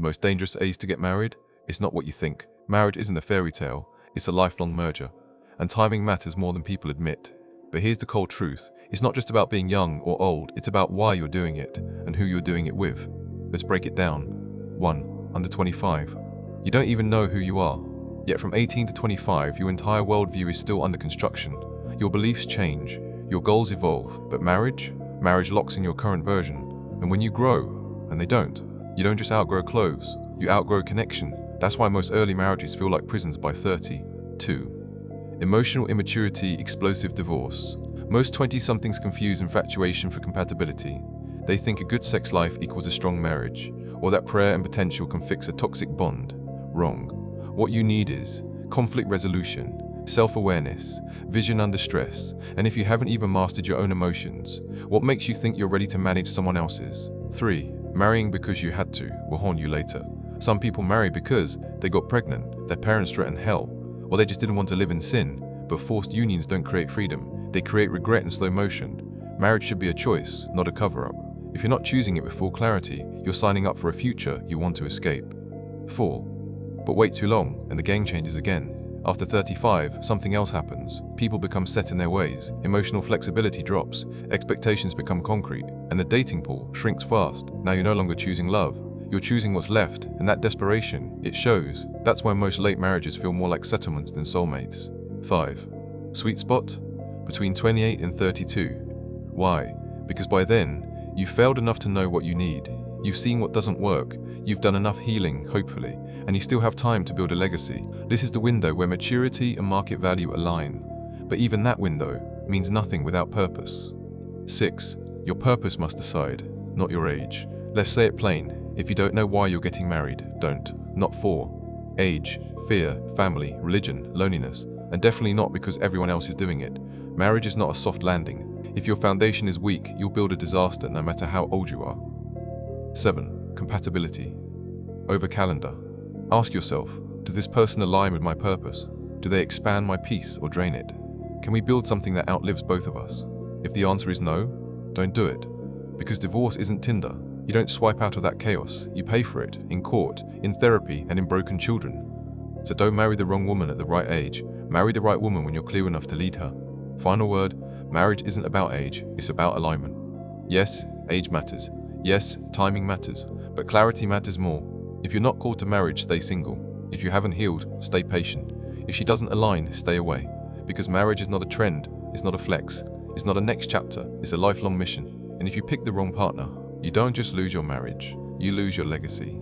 The most dangerous age to get married? It's not what you think. Marriage isn't a fairy tale, it's a lifelong merger. And timing matters more than people admit. But here's the cold truth. It's not just about being young or old, it's about why you're doing it and who you're doing it with. Let's break it down. 1. Under 25. You don't even know who you are. Yet from 18 to 25, your entire worldview is still under construction. Your beliefs change, your goals evolve, but marriage locks in your current version. And when you grow, and they don't, you don't just outgrow clothes, you outgrow connection. That's why most early marriages feel like prisons by 30. 2. Emotional immaturity, explosive divorce. Most 20-somethings confuse infatuation for compatibility. They think a good sex life equals a strong marriage, or that prayer and potential can fix a toxic bond. Wrong. What you need is conflict resolution, self-awareness, vision under stress, and if you haven't even mastered your own emotions, what makes you think you're ready to manage someone else's? 3. Marrying because you had to will haunt you later. Some people marry because they got pregnant, their parents threatened hell, or they just didn't want to live in sin. But forced unions don't create freedom, they create regret in slow motion. Marriage should be a choice, not a cover-up. If you're not choosing it with full clarity, you're signing up for a future you want to escape. 4. But wait too long, and the game changes again. After 35, something else happens. People become set in their ways, emotional flexibility drops, expectations become concrete, and the dating pool shrinks fast. Now you're no longer choosing love, you're choosing what's left, and that desperation, it shows. That's why most late marriages feel more like settlements than soulmates. 5. Sweet spot? Between 28 and 32. Why? Because by then, you've failed enough to know what you need. You've seen what doesn't work, you've done enough healing, hopefully, and you still have time to build a legacy. This is the window where maturity and market value align. But even that window means nothing without purpose. 6. Your purpose must decide, not your age. Let's say it plain. If you don't know why you're getting married, don't. Not for age, fear, family, religion, loneliness, and definitely not because everyone else is doing it. Marriage is not a soft landing. If your foundation is weak, you'll build a disaster no matter how old you are. 7. Compatibility. Over calendar. Ask yourself, does this person align with my purpose? Do they expand my peace or drain it? Can we build something that outlives both of us? If the answer is no, don't do it. Because divorce isn't Tinder. You don't swipe out of that chaos, you pay for it, in court, in therapy, and in broken children. So don't marry the wrong woman at the right age, marry the right woman when you're clear enough to lead her. Final word, marriage isn't about age, it's about alignment. Yes, age matters. Yes, timing matters, but clarity matters more. If you're not called to marriage, stay single. If you haven't healed, stay patient. If she doesn't align, stay away. Because marriage is not a trend, it's not a flex, it's not a next chapter, it's a lifelong mission. And if you pick the wrong partner, you don't just lose your marriage, you lose your legacy.